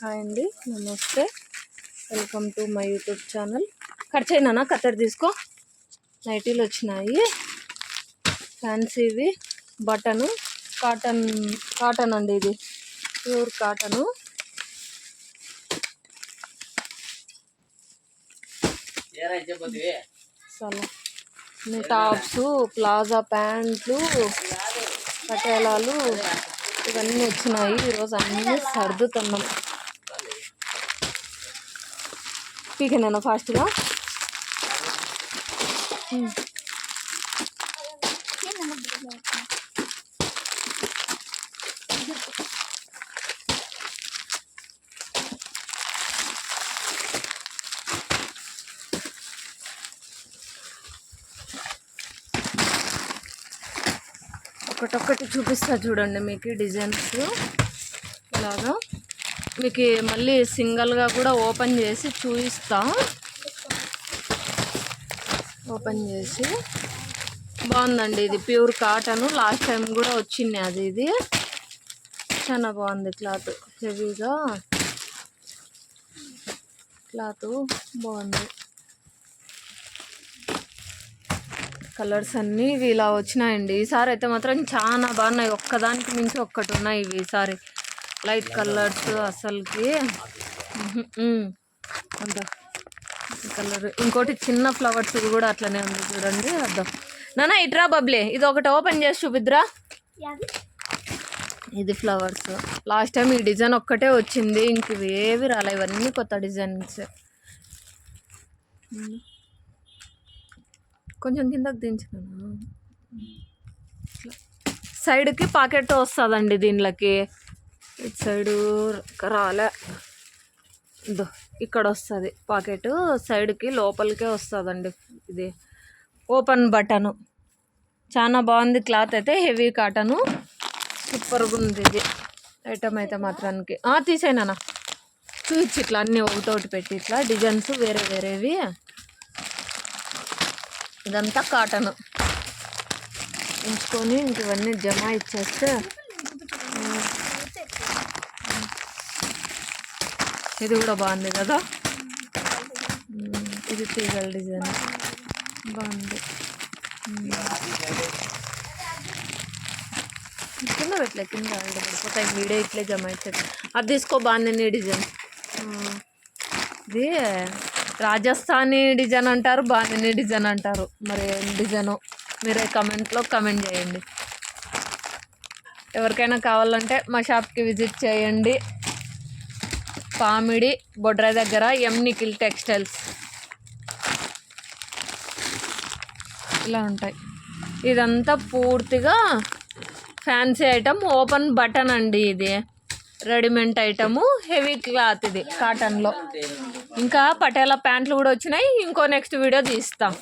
Hi అండి, నమస్తే. Welcome to my YouTube channel. Cut చేయనా? కత్తెర తీసుకో. నైటీలు వచ్చినాయి, ఫ్యాన్సీవి. బటను కాటన్ అండి, ఇది ప్యూర్ కాటను. టాప్స్, ప్లాజా ప్యాంట్లు, పటేలాలు ఇవన్నీ వచ్చినాయి. ఈరోజు అన్నీ సర్దుతున్నాం. పీకేనా ఫాస్ట్గా? ఒకటొక్కటి చూపిస్తా చూడండి మీకు డిజైన్స్. ఇలాగా మీకు మళ్ళీ సింగిల్గా కూడా ఓపెన్ చేసి చూపిస్తా. ఓపెన్ చేసి బాగుందండి, ఇది ప్యూర్ కాటన్. లాస్ట్ టైం కూడా వచ్చింది అది. ఇది చాలా బాగుంది క్లాత్, హెవీగా క్లాత్ బాగుంది. కలర్స్ అన్నీ ఇవి ఇలా వచ్చినాయండి. ఈసారి అయితే మాత్రం చాలా బాగున్నాయి, ఒక్కదానికి మించి ఒక్కటి ఉన్నాయి ఇవి ఈసారి. లైట్ కలర్స్ అసలుకి అంత కలర్. ఇంకోటి చిన్న ఫ్లవర్స్ ఇది కూడా అట్లనే ఉంది చూడండి. అర్థం నానా ఇట్రా బబ్లే, ఇది ఒకటి ఓపెన్ చేసి చూపిద్దురా. ఇది ఫ్లవర్స్. లాస్ట్ టైం ఈ డిజైన్ ఒక్కటే వచ్చింది, ఇంక ఇవి ఏవి రాలే. ఇవన్నీ కొత్త డిజైన్స్. కొంచెం కిందకి దించినాను. సైడ్కి పాకెట్ వస్తుందండి దీనిలోకి. ఇటు సైడు రాలే, ఇదో ఇక్కడ వస్తుంది పాకెట్. సైడ్కి లోపలికే వస్తుందండి. ఇది ఓపెన్ బటను. చాలా బాగుంది క్లాత్ అయితే, హెవీ కాటను, సూపర్గా ఉంది ఇది ఐటమ్ అయితే మాత్రానికి. తీసేనా చూపించి ఇట్లా అన్నీ ఒకటోటి పెట్టి ఇట్లా డిజైన్స్ వేరే వేరేవి. ఇదంతా కాటను ఉంచుకొని ఇంక ఇవన్నీ జమా ఇచ్చేస్తే. ఇది కూడా బాగుంది కదా, ఇది తీగల డిజైన్ బాగుంది. కింద పెట్టలే, కింద పడిపోతాయి. వీడియో ఇట్లే జమ ఇచ్చేది. అది తీసుకో, బాగుంది డిజైన్. ఇది రాజస్థానీ డిజైన్ అంటారు, బాందిని డిజైన్ అంటారు. మరి ఏం డిజైను మీరే కమెంట్లో కమెంట్ చేయండి. ఎవరికైనా కావాలంటే మా షాప్కి విజిట్ చేయండి. పామిడి బొడ్రాయి దగ్గర ఎం నిఖిల్ టెక్స్టైల్స్. ఇలా ఉంటాయి. ఇదంతా పూర్తిగా ఫ్యాన్సీ ఐటమ్, ఓపెన్ బటన్ అండి. ఇది రెడీమేడ్ ఐటము, హెవీ క్లాత్, ఇది కాటన్లో. ఇంకా పటేలా ప్యాంట్లు కూడా వచ్చినాయి. ఇంకో నెక్స్ట్ వీడియో తీస్తాం.